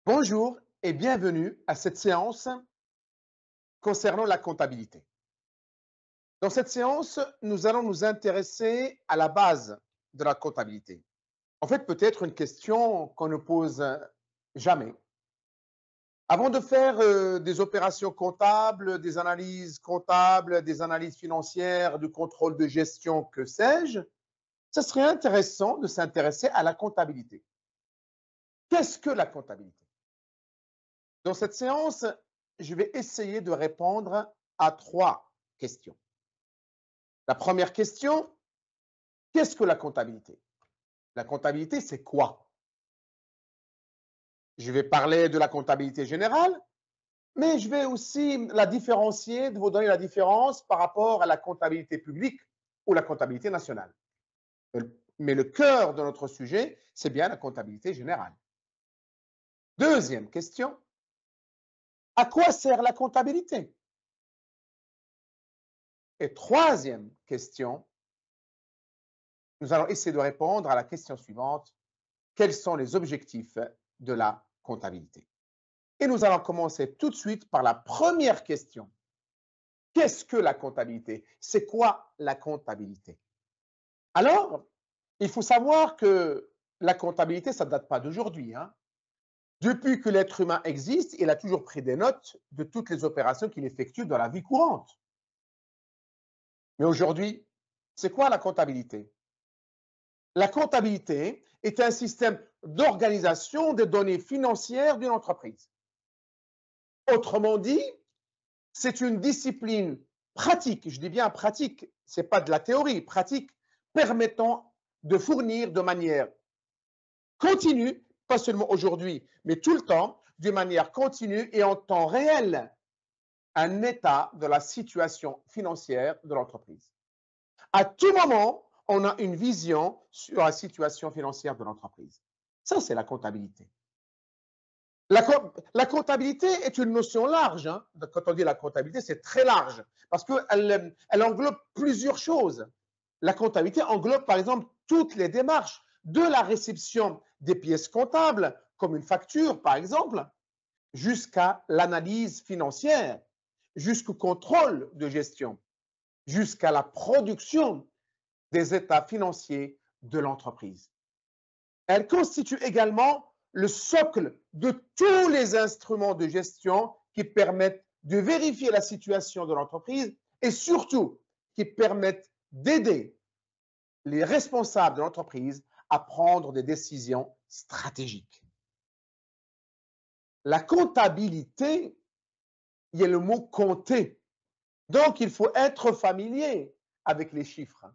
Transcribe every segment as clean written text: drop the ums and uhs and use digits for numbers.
Bonjour et bienvenue à cette séance concernant la comptabilité. Dans cette séance, nous allons nous intéresser à la base de la comptabilité. En fait, peut-être une question qu'on ne pose jamais. Avant de faire des opérations comptables, des analyses comptables, des analyses financières, du contrôle de gestion, que sais-je, ce serait intéressant de s'intéresser à la comptabilité. Qu'est-ce que la comptabilité? Dans cette séance, je vais essayer de répondre à 3 questions. La première question, qu'est-ce que la comptabilité? La comptabilité, c'est quoi? Je vais parler de la comptabilité générale, mais je vais aussi la différencier, de vous donner la différence par rapport à la comptabilité publique ou la comptabilité nationale. Mais le cœur de notre sujet, c'est bien la comptabilité générale. Deuxième question, à quoi sert la comptabilité? Et troisième question, nous allons essayer de répondre à la question suivante. Quels sont les objectifs de la comptabilité? Et nous allons commencer tout de suite par la première question. Qu'est-ce que la comptabilité? C'est quoi la comptabilité? Alors, il faut savoir que la comptabilité, ça ne date pas d'aujourd'hui, hein. Depuis que l'être humain existe, il a toujours pris des notes de toutes les opérations qu'il effectue dans la vie courante. Mais aujourd'hui, c'est quoi la comptabilité? La comptabilité est un système d'organisation des données financières d'une entreprise. Autrement dit, c'est une discipline pratique, je dis bien pratique, ce n'est pas de la théorie, pratique, permettant de fournir de manière continue, pas seulement aujourd'hui, mais tout le temps, de manière continue et en temps réel, un état de la situation financière de l'entreprise. À tout moment, on a une vision sur la situation financière de l'entreprise. Ça, c'est la comptabilité. La comptabilité est une notion large, hein. Quand on dit la comptabilité, c'est très large parce qu'elle englobe plusieurs choses. La comptabilité englobe, par exemple, toutes les démarches de la réception des pièces comptables, comme une facture, par exemple, jusqu'à l'analyse financière, jusqu'au contrôle de gestion, jusqu'à la production des états financiers de l'entreprise. Elle constitue également le socle de tous les instruments de gestion qui permettent de vérifier la situation de l'entreprise et surtout qui permettent d'aider les responsables de l'entreprise à prendre des décisions stratégiques. La comptabilité, il y a le mot compter. Donc, il faut être familier avec les chiffres.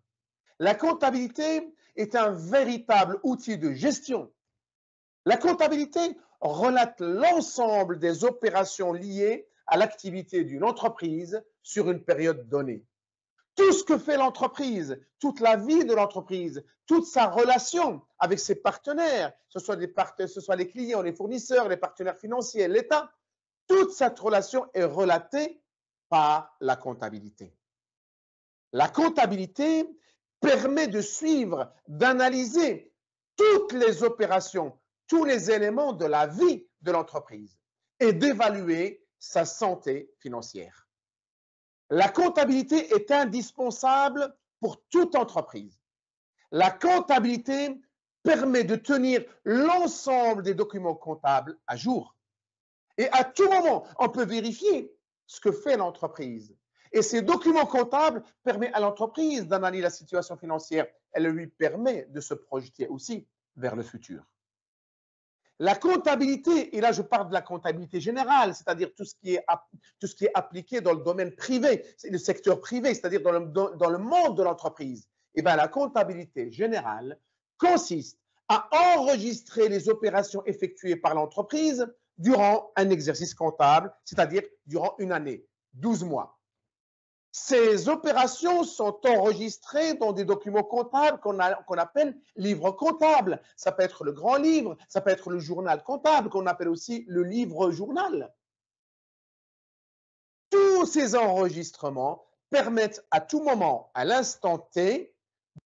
La comptabilité est un véritable outil de gestion. La comptabilité relate l'ensemble des opérations liées à l'activité d'une entreprise sur une période donnée. Tout ce que fait l'entreprise, toute la vie de l'entreprise, toute sa relation avec ses partenaires, ce soit les clients, les fournisseurs, les partenaires financiers, l'État, toute cette relation est relatée par la comptabilité. La comptabilité permet de suivre, d'analyser toutes les opérations, tous les éléments de la vie de l'entreprise et d'évaluer sa santé financière. La comptabilité est indispensable pour toute entreprise. La comptabilité permet de tenir l'ensemble des documents comptables à jour. Et à tout moment, on peut vérifier ce que fait l'entreprise. Et ces documents comptables permettent à l'entreprise d'analyser la situation financière. Elle lui permet de se projeter aussi vers le futur. La comptabilité, et là je parle de la comptabilité générale, c'est-à-dire tout ce qui est appliqué dans le domaine privé, le secteur privé, c'est-à-dire dans le monde de l'entreprise. Et bien la comptabilité générale consiste à enregistrer les opérations effectuées par l'entreprise durant un exercice comptable, c'est-à-dire durant une année, 12 mois. Ces opérations sont enregistrées dans des documents comptables qu'on appelle livres comptables. Ça peut être le grand livre, ça peut être le journal comptable, qu'on appelle aussi le livre-journal. Tous ces enregistrements permettent à tout moment, à l'instant T,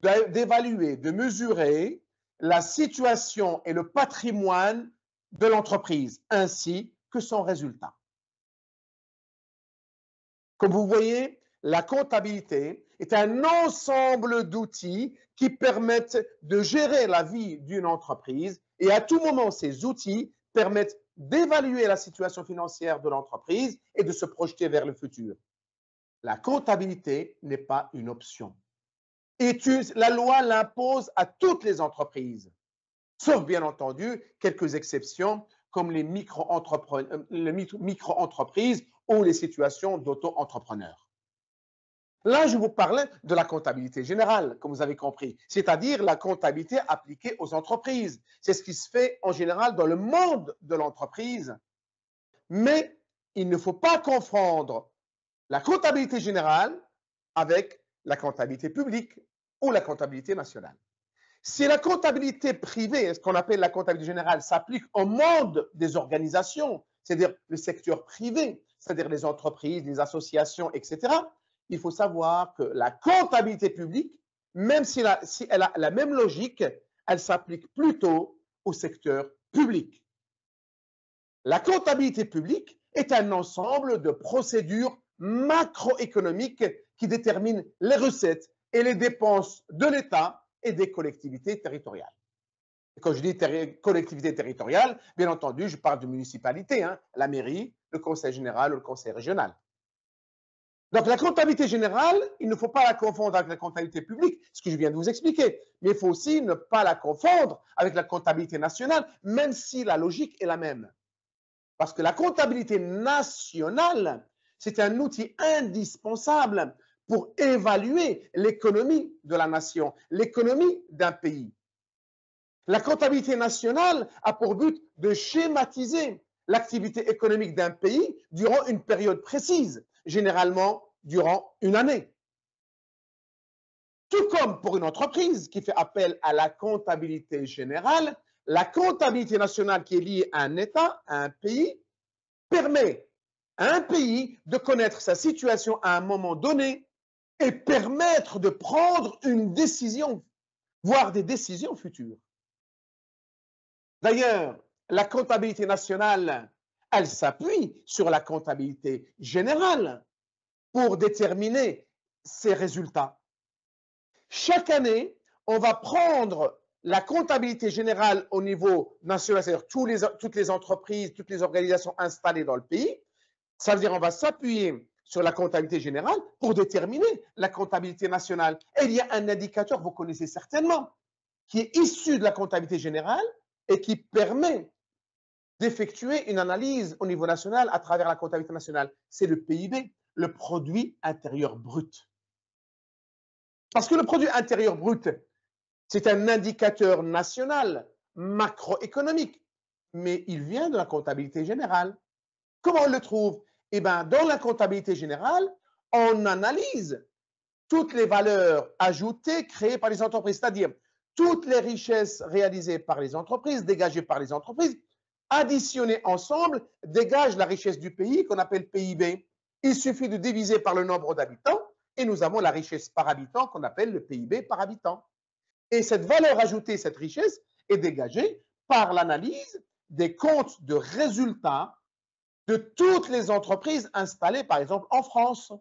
d'évaluer, de mesurer la situation et le patrimoine de l'entreprise ainsi que son résultat. Comme vous voyez, la comptabilité est un ensemble d'outils qui permettent de gérer la vie d'une entreprise et à tout moment, ces outils permettent d'évaluer la situation financière de l'entreprise et de se projeter vers le futur. La comptabilité n'est pas une option. Et la loi l'impose à toutes les entreprises, sauf bien entendu quelques exceptions comme les micro-entreprises ou les situations d'auto-entrepreneurs. Là, je vous parlais de la comptabilité générale, comme vous avez compris, c'est-à-dire la comptabilité appliquée aux entreprises. C'est ce qui se fait en général dans le monde de l'entreprise. Mais il ne faut pas confondre la comptabilité générale avec la comptabilité publique ou la comptabilité nationale. Si la comptabilité privée, ce qu'on appelle la comptabilité générale, s'applique au monde des organisations, c'est-à-dire le secteur privé, c'est-à-dire les entreprises, les associations, etc., il faut savoir que la comptabilité publique, même si elle a la même logique, elle s'applique plutôt au secteur public. La comptabilité publique est un ensemble de procédures macroéconomiques qui déterminent les recettes et les dépenses de l'État et des collectivités territoriales. Et quand je dis collectivité territoriale, bien entendu, je parle de municipalité, la mairie, le conseil général ou le conseil régional. Donc la comptabilité générale, il ne faut pas la confondre avec la comptabilité publique, ce que je viens de vous expliquer, mais il faut aussi ne pas la confondre avec la comptabilité nationale, même si la logique est la même. Parce que la comptabilité nationale, c'est un outil indispensable pour évaluer l'économie de la nation, l'économie d'un pays. La comptabilité nationale a pour but de schématiser l'activité économique d'un pays durant une période précise, généralement durant une année. Tout comme pour une entreprise qui fait appel à la comptabilité générale, la comptabilité nationale qui est liée à un État, à un pays, permet à un pays de connaître sa situation à un moment donné et permettre de prendre une décision, voire des décisions futures. D'ailleurs, la comptabilité nationale, elle s'appuie sur la comptabilité générale pour déterminer ses résultats. Chaque année, on va prendre la comptabilité générale au niveau national, c'est-à-dire toutes les entreprises, toutes les organisations installées dans le pays. Ça veut dire qu'on va s'appuyer sur la comptabilité générale pour déterminer la comptabilité nationale. Et il y a un indicateur, vous connaissez certainement, qui est issu de la comptabilité générale et qui permet d'effectuer une analyse au niveau national à travers la comptabilité nationale. C'est le PIB, le produit intérieur brut. Parce que le produit intérieur brut, c'est un indicateur national, macroéconomique, mais il vient de la comptabilité générale. Comment on le trouve? Eh bien, dans la comptabilité générale, on analyse toutes les valeurs ajoutées créées par les entreprises, c'est-à-dire toutes les richesses réalisées par les entreprises, dégagées par les entreprises, additionnées ensemble, dégagent la richesse du pays qu'on appelle PIB. Il suffit de diviser par le nombre d'habitants et nous avons la richesse par habitant qu'on appelle le PIB par habitant. Et cette valeur ajoutée, cette richesse, est dégagée par l'analyse des comptes de résultats de toutes les entreprises installées, par exemple, en France.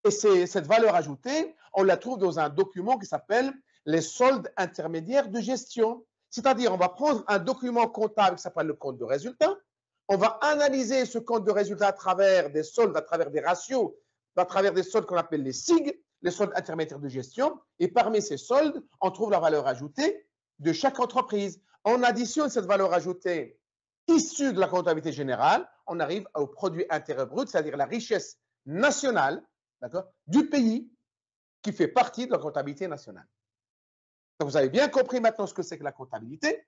Et cette valeur ajoutée, on la trouve dans un document qui s'appelle les soldes intermédiaires de gestion. C'est-à-dire, on va prendre un document comptable qui s'appelle le compte de résultat, on va analyser ce compte de résultat à travers des soldes, à travers des ratios, à travers des soldes qu'on appelle les SIG, les soldes intermédiaires de gestion, et parmi ces soldes, on trouve la valeur ajoutée de chaque entreprise. On additionne cette valeur ajoutée issue de la comptabilité générale, on arrive au produit intérieur brut, c'est-à-dire la richesse nationale, du pays qui fait partie de la comptabilité nationale. Donc vous avez bien compris maintenant ce que c'est que la comptabilité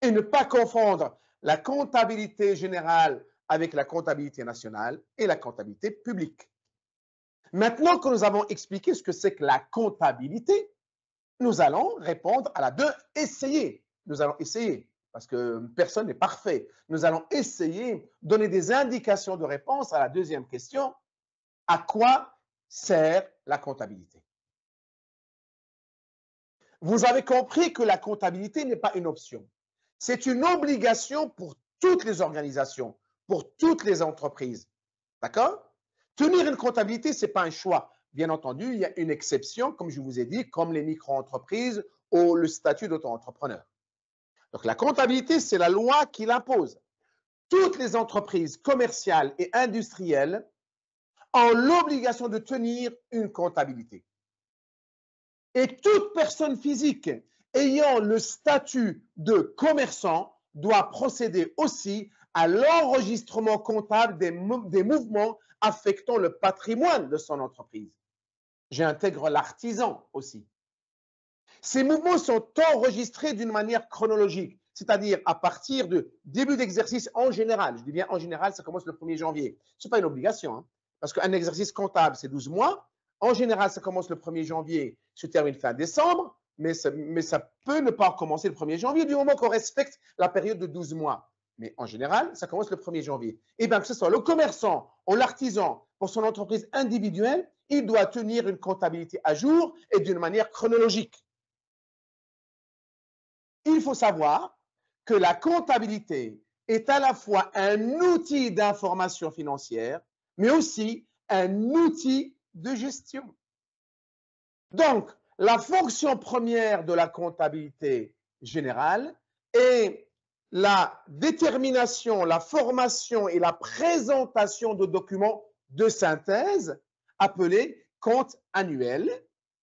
et ne pas confondre la comptabilité générale avec la comptabilité nationale et la comptabilité publique. Maintenant que nous avons expliqué ce que c'est que la comptabilité, nous allons répondre à la deux, essayer. Nous allons essayer, parce que personne n'est parfait. Nous allons essayer de donner des indications de réponse à la deuxième question. À quoi sert la comptabilité? Vous avez compris que la comptabilité n'est pas une option. C'est une obligation pour toutes les organisations, pour toutes les entreprises. D'accord? Tenir une comptabilité, ce n'est pas un choix. Bien entendu, il y a une exception, comme je vous ai dit, comme les micro-entreprises ou le statut d'auto-entrepreneur. Donc, la comptabilité, c'est la loi qui l'impose. Toutes les entreprises commerciales et industrielles ont l'obligation de tenir une comptabilité. Et toute personne physique ayant le statut de commerçant doit procéder aussi à l'enregistrement comptable des mouvements affectant le patrimoine de son entreprise. J'intègre l'artisan aussi. Ces mouvements sont enregistrés d'une manière chronologique, c'est-à-dire à partir de début d'exercice en général. Je dis bien en général, ça commence le 1er janvier. Ce n'est pas une obligation, hein, parce qu'un exercice comptable, c'est 12 mois. En général, ça commence le 1er janvier, se termine fin décembre, mais ça peut ne pas commencer le 1er janvier du moment qu'on respecte la période de 12 mois. Mais en général, ça commence le 1er janvier. Et bien que ce soit le commerçant ou l'artisan pour son entreprise individuelle, il doit tenir une comptabilité à jour et d'une manière chronologique. Il faut savoir que la comptabilité est à la fois un outil d'information financière, mais aussi un outil de gestion. Donc, la fonction première de la comptabilité générale est la détermination, la formation et la présentation de documents de synthèse appelés comptes annuels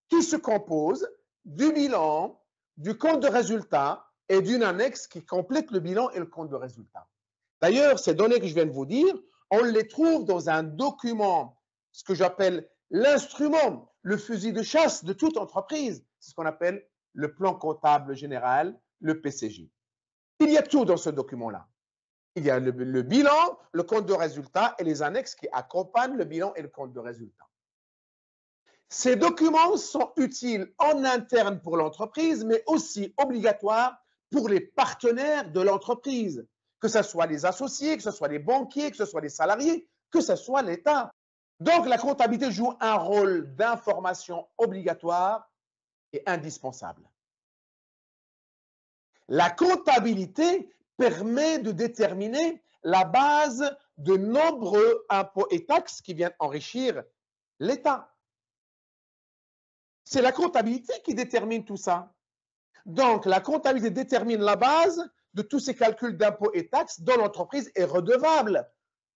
qui se composent du bilan, du compte de résultat et d'une annexe qui complète le bilan et le compte de résultat. D'ailleurs, ces données que je viens de vous dire, on les trouve dans un document, ce que j'appelle l'instrument, le fusil de chasse de toute entreprise. C'est ce qu'on appelle le plan comptable général, le PCG. Il y a tout dans ce document-là. Il y a le bilan, le compte de résultat et les annexes qui accompagnent le bilan et le compte de résultat. Ces documents sont utiles en interne pour l'entreprise, mais aussi obligatoires pour les partenaires de l'entreprise, que ce soit les associés, que ce soit les banquiers, que ce soit les salariés, que ce soit l'État. Donc, la comptabilité joue un rôle d'information obligatoire et indispensable. La comptabilité permet de déterminer la base de nombreux impôts et taxes qui viennent enrichir l'État. C'est la comptabilité qui détermine tout ça. Donc, la comptabilité détermine la base de tous ces calculs d'impôts et taxes dont l'entreprise est redevable,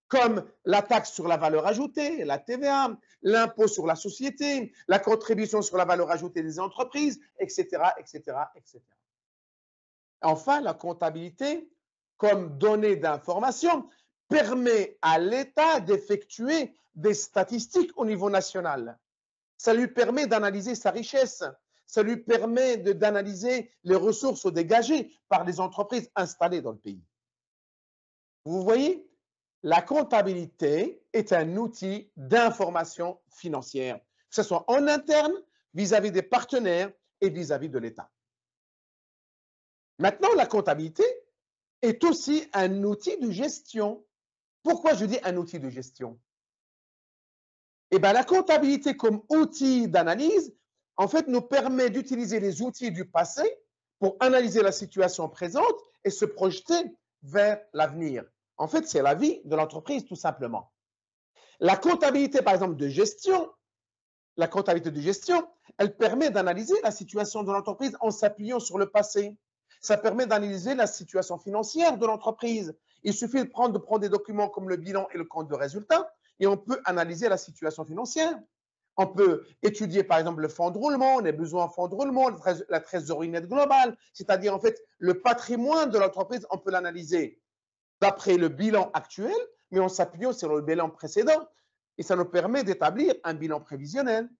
comme la taxe sur la valeur ajoutée, la TVA, l'impôt sur la société, la contribution sur la valeur ajoutée des entreprises, etc., etc., etc. Enfin, la comptabilité, comme donnée d'information, permet à l'État d'effectuer des statistiques au niveau national. Ça lui permet d'analyser sa richesse. Ça lui permet d'analyser les ressources dégagées par les entreprises installées dans le pays. Vous voyez, la comptabilité est un outil d'information financière, que ce soit en interne, vis-à-vis des partenaires et vis-à-vis de l'État. Maintenant, la comptabilité est aussi un outil de gestion. Pourquoi je dis un outil de gestion? Eh bien, la comptabilité comme outil d'analyse, en fait, nous permet d'utiliser les outils du passé pour analyser la situation présente et se projeter vers l'avenir. En fait, c'est la vie de l'entreprise, tout simplement. La comptabilité, par exemple, de gestion, la comptabilité de gestion, elle permet d'analyser la situation de l'entreprise en s'appuyant sur le passé. Ça permet d'analyser la situation financière de l'entreprise. Il suffit de prendre des documents comme le bilan et le compte de résultat et on peut analyser la situation financière. On peut étudier, par exemple, le fonds de roulement, les besoins en fonds de roulement, la trésorerie nette globale, c'est-à-dire, en fait, le patrimoine de l'entreprise, on peut l'analyser d'après le bilan actuel, mais en s'appuyant sur le bilan précédent. Et ça nous permet d'établir un bilan prévisionnel.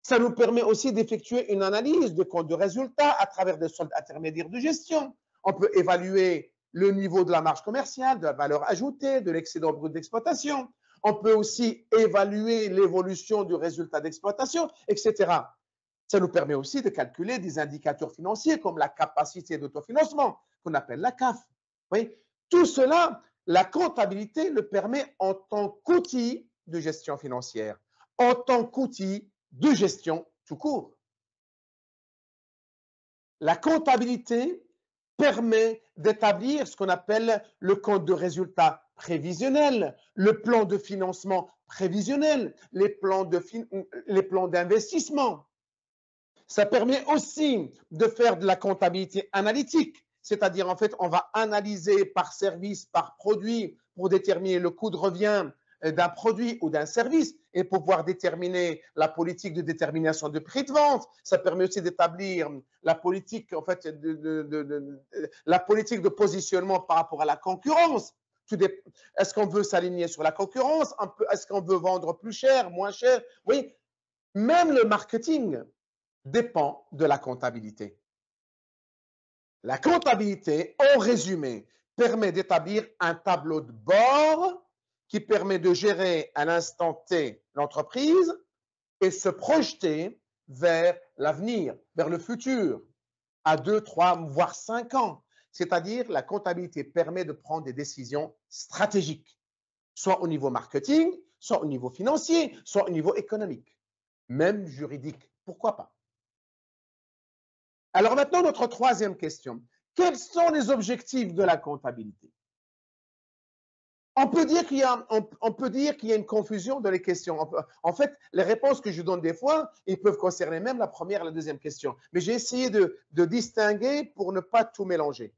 Ça nous permet aussi d'effectuer une analyse de compte de résultat à travers des soldes intermédiaires de gestion. On peut évaluer le niveau de la marge commerciale, de la valeur ajoutée, de l'excédent brut d'exploitation. On peut aussi évaluer l'évolution du résultat d'exploitation, etc. Ça nous permet aussi de calculer des indicateurs financiers comme la capacité d'autofinancement, qu'on appelle la CAF. Vous voyez, tout cela, la comptabilité le permet en tant qu'outil de gestion financière, en tant qu'outil de gestion tout court. La comptabilité permet d'établir ce qu'on appelle le compte de résultat prévisionnel, le plan de financement prévisionnel, les plans d'investissement. Ça permet aussi de faire de la comptabilité analytique, c'est-à-dire en fait, on va analyser par service, par produit pour déterminer le coût de revient d'un produit ou d'un service et pouvoir déterminer la politique de détermination de prix de vente. Ça permet aussi d'établir la politique, en fait, la politique de positionnement par rapport à la concurrence. Est-ce qu'on veut s'aligner sur la concurrence? Est-ce qu'on veut vendre plus cher, moins cher? Oui, même le marketing dépend de la comptabilité. La comptabilité, en résumé, permet d'établir un tableau de bord qui permet de gérer à l'instant T l'entreprise et se projeter vers l'avenir, vers le futur, à 2, 3, voire 5 ans. C'est-à-dire, la comptabilité permet de prendre des décisions stratégiques, soit au niveau marketing, soit au niveau financier, soit au niveau économique, même juridique. Pourquoi pas? Alors maintenant, notre troisième question. Quels sont les objectifs de la comptabilité? On peut dire qu'il y a une confusion dans les questions. En fait, les réponses que je donne des fois, ils peuvent concerner même la première et la deuxième question. Mais j'ai essayé de distinguer pour ne pas tout mélanger.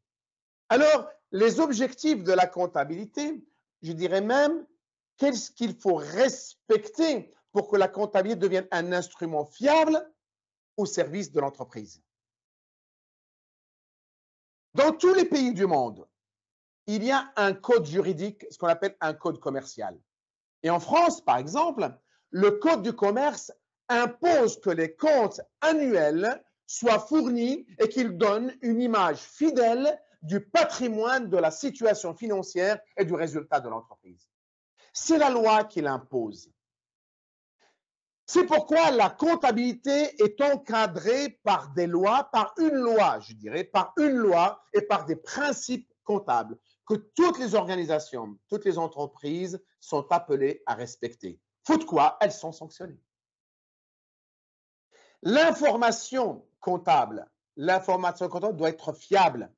Alors, les objectifs de la comptabilité, je dirais même qu'est-ce qu'il faut respecter pour que la comptabilité devienne un instrument fiable au service de l'entreprise. Dans tous les pays du monde, il y a un code juridique, ce qu'on appelle un code commercial. Et en France, par exemple, le code du commerce impose que les comptes annuels soient fournis et qu'ils donnent une image fidèle du patrimoine, de la situation financière et du résultat de l'entreprise. C'est la loi qui l'impose. C'est pourquoi la comptabilité est encadrée par des lois, par une loi, je dirais, par une loi et par des principes comptables que toutes les organisations, toutes les entreprises sont appelées à respecter. Faute quoi, elles sont sanctionnées. L'information comptable doit être fiable.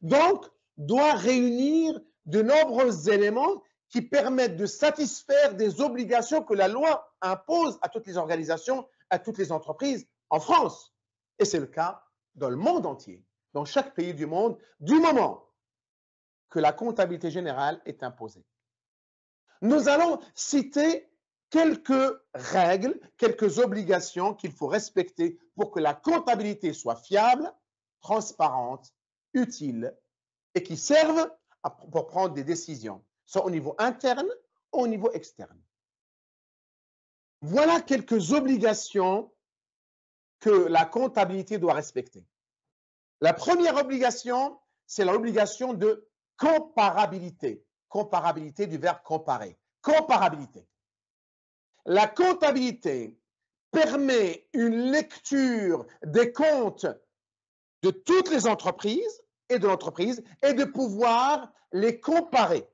Donc, doit réunir de nombreux éléments qui permettent de satisfaire des obligations que la loi impose à toutes les organisations, à toutes les entreprises en France. Et c'est le cas dans le monde entier, dans chaque pays du monde, du moment que la comptabilité générale est imposée. Nous allons citer quelques règles, quelques obligations qu'il faut respecter pour que la comptabilité soit fiable, transparente, utile et qui serve pour prendre des décisions, soit au niveau interne ou au niveau externe. Voilà quelques obligations que la comptabilité doit respecter. La première obligation, c'est l'obligation de comparabilité. Comparabilité du verbe comparer. Comparabilité. La comptabilité permet une lecture des comptes de toutes les entreprises et de l'entreprise et de pouvoir les comparer.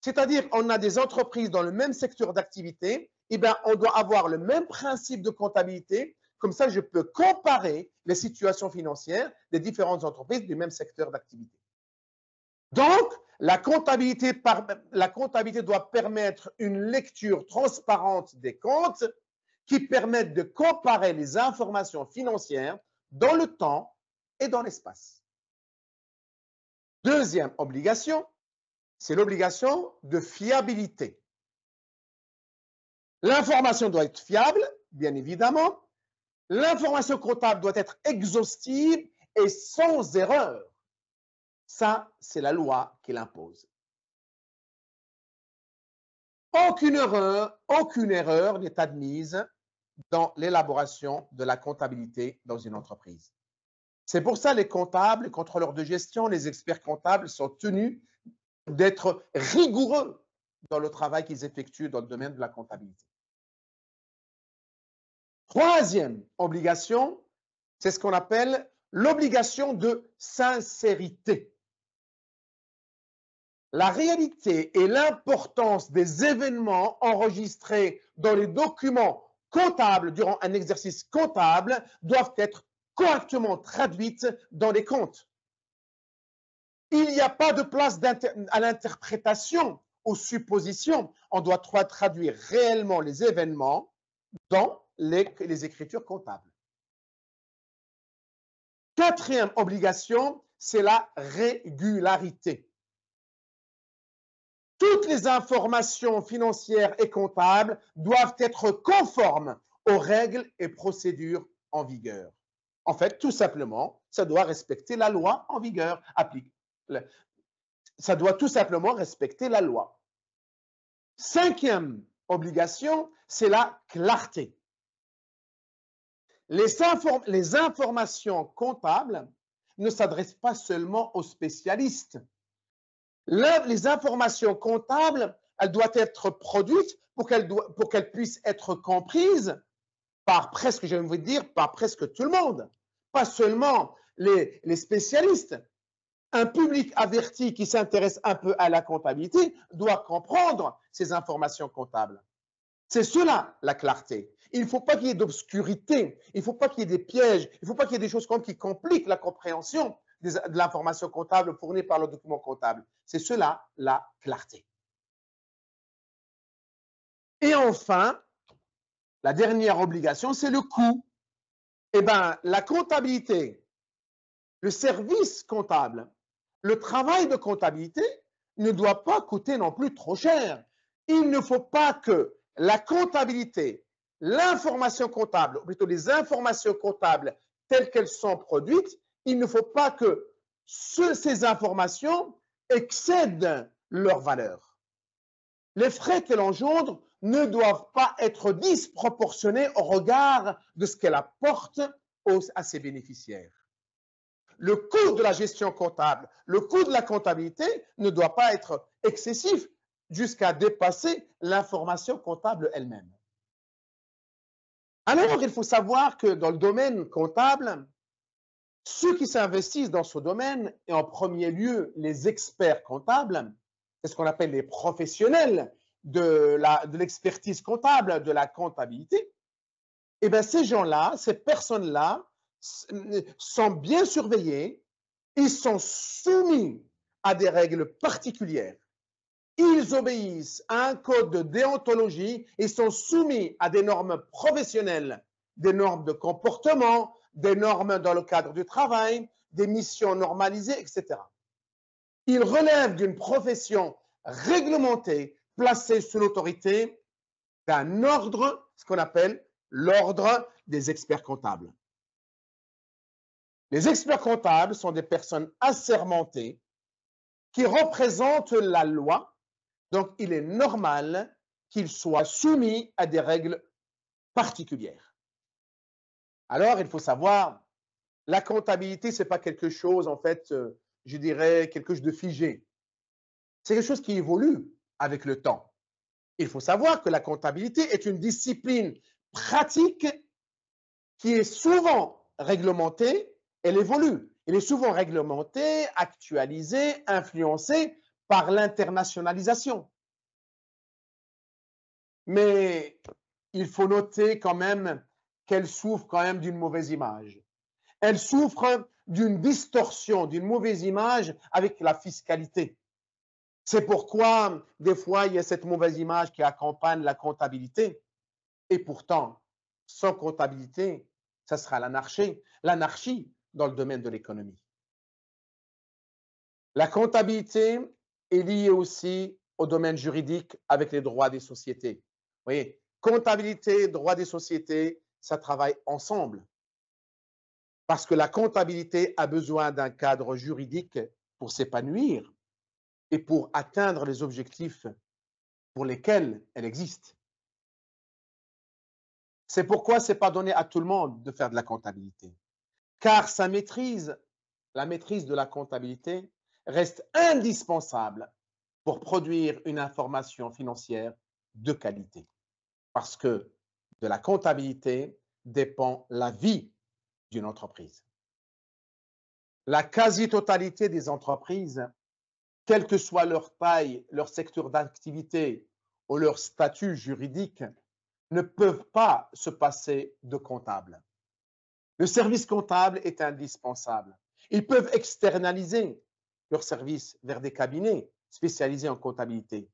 C'est-à-dire, on a des entreprises dans le même secteur d'activité, eh bien, on doit avoir le même principe de comptabilité. Comme ça, je peux comparer les situations financières des différentes entreprises du même secteur d'activité. Donc, la comptabilité doit permettre une lecture transparente des comptes qui permettent de comparer les informations financières dans le temps et dans l'espace. Deuxième obligation, c'est l'obligation de fiabilité. L'information doit être fiable, bien évidemment. L'information comptable doit être exhaustive et sans erreur. Ça, c'est la loi qui l'impose. Aucune erreur n'est admise dans l'élaboration de la comptabilité dans une entreprise. C'est pour ça que les comptables, les contrôleurs de gestion, les experts comptables sont tenus d'être rigoureux dans le travail qu'ils effectuent dans le domaine de la comptabilité. Troisième obligation, c'est ce qu'on appelle l'obligation de sincérité. La réalité et l'importance des événements enregistrés dans les documents comptables durant un exercice comptable doivent être correctement traduites dans les comptes. Il n'y a pas de place à l'interprétation, aux suppositions. On doit traduire réellement les événements dans les écritures comptables. Quatrième obligation, c'est la régularité. Toutes les informations financières et comptables doivent être conformes aux règles et procédures en vigueur. En fait, tout simplement, ça doit respecter la loi en vigueur. Ça doit tout simplement respecter la loi. Cinquième obligation, c'est la clarté. Les informations comptables ne s'adressent pas seulement aux spécialistes. Les informations comptables, elles doivent être produites pour qu'elles puissent être comprises par presque, je vais dire, par presque tout le monde. Pas seulement les spécialistes. Un public averti qui s'intéresse un peu à la comptabilité doit comprendre ces informations comptables. C'est cela, la clarté. Il ne faut pas qu'il y ait d'obscurité, il ne faut pas qu'il y ait des pièges, il ne faut pas qu'il y ait des choses qui compliquent la compréhension de l'information comptable fournie par le document comptable. C'est cela, la clarté. Et enfin, la dernière obligation, c'est le coût. Eh bien, la comptabilité, le service comptable, le travail de comptabilité ne doit pas coûter non plus trop cher. Il ne faut pas que la comptabilité, l'information comptable, ou plutôt les informations comptables telles qu'elles sont produites, il ne faut pas que ces informations excèdent leur valeur. Les frais qu'elle engendre ne doivent pas être disproportionnés au regard de ce qu'elle apporte à ses bénéficiaires. Le coût de la gestion comptable, le coût de la comptabilité ne doit pas être excessif jusqu'à dépasser l'information comptable elle-même. Alors, il faut savoir que dans le domaine comptable, ceux qui s'investissent dans ce domaine, et en premier lieu les experts comptables, c'est ce qu'on appelle les professionnels de l'expertise comptable, de la comptabilité, et bien ces gens-là, ces personnes-là sont bien surveillés, ils sont soumis à des règles particulières. Ils obéissent à un code de déontologie, ils sont soumis à des normes professionnelles, des normes de comportement, des normes dans le cadre du travail, des missions normalisées, etc. Ils relèvent d'une profession réglementée, placée sous l'autorité d'un ordre, ce qu'on appelle l'ordre des experts comptables. Les experts comptables sont des personnes assermentées qui représentent la loi, donc il est normal qu'ils soient soumis à des règles particulières. Alors, il faut savoir, la comptabilité, ce n'est pas quelque chose, en fait, je dirais, quelque chose de figé. C'est quelque chose qui évolue avec le temps. Il faut savoir que la comptabilité est une discipline pratique qui est souvent réglementée, elle évolue. Elle est souvent réglementée, actualisée, influencée par l'internationalisation. Mais il faut noter quand même qu'elle souffre quand même d'une mauvaise image. Elle souffre d'une distorsion, d'une mauvaise image avec la fiscalité. C'est pourquoi, des fois, il y a cette mauvaise image qui accompagne la comptabilité. Et pourtant, sans comptabilité, ça sera l'anarchie dans le domaine de l'économie. La comptabilité est liée aussi au domaine juridique avec les droits des sociétés. Vous voyez, comptabilité, droit des sociétés, ça travaille ensemble. Parce que la comptabilité a besoin d'un cadre juridique pour s'épanouir et pour atteindre les objectifs pour lesquels elle existe. C'est pourquoi ce n'est pas donné à tout le monde de faire de la comptabilité. Car la maîtrise de la comptabilité reste indispensable pour produire une information financière de qualité. Parce que de la comptabilité dépend la vie d'une entreprise. La quasi-totalité des entreprises, quelle que soit leur taille, leur secteur d'activité ou leur statut juridique, ne peuvent pas se passer de comptable. Le service comptable est indispensable. Ils peuvent externaliser, leurs services vers des cabinets spécialisés en comptabilité.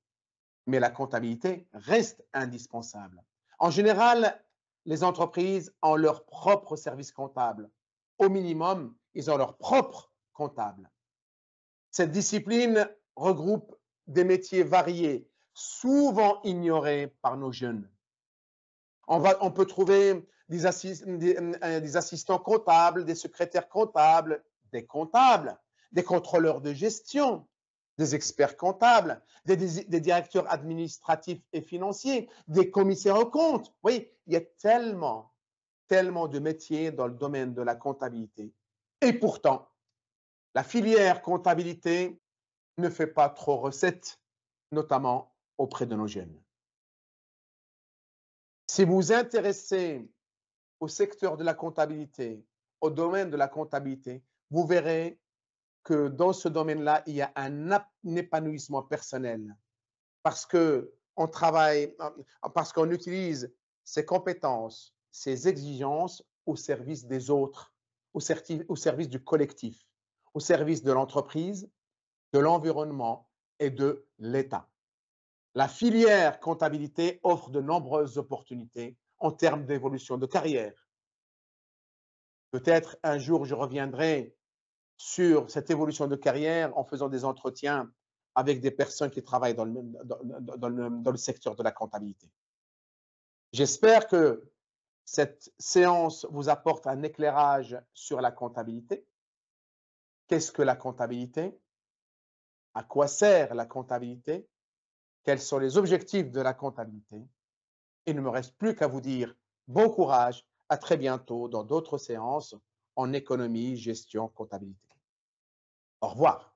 Mais la comptabilité reste indispensable. En général, les entreprises ont leur propre service comptable. Au minimum, ils ont leur propre comptable. Cette discipline regroupe des métiers variés, souvent ignorés par nos jeunes. On peut trouver des assistants comptables, des secrétaires comptables, des contrôleurs de gestion, des experts comptables, des directeurs administratifs et financiers, des commissaires aux comptes. Oui, il y a tellement de métiers dans le domaine de la comptabilité. Et pourtant, la filière comptabilité ne fait pas trop recette, notamment auprès de nos jeunes. Si vous vous intéressez au secteur de la comptabilité, au domaine de la comptabilité, vous verrez que dans ce domaine-là, il y a un épanouissement personnel parce que on travaille, parce qu'on utilise ses compétences, ses exigences au service des autres, au service du collectif, au service de l'entreprise, de l'environnement et de l'État. La filière comptabilité offre de nombreuses opportunités en termes d'évolution de carrière. Peut-être un jour, je reviendrai sur cette évolution de carrière en faisant des entretiens avec des personnes qui travaillent dans le secteur de la comptabilité. J'espère que cette séance vous apporte un éclairage sur la comptabilité. Qu'est-ce que la comptabilité? À quoi sert la comptabilité? Quels sont les objectifs de la comptabilité? Il ne me reste plus qu'à vous dire bon courage, à très bientôt dans d'autres séances en économie, gestion, comptabilité. Au revoir.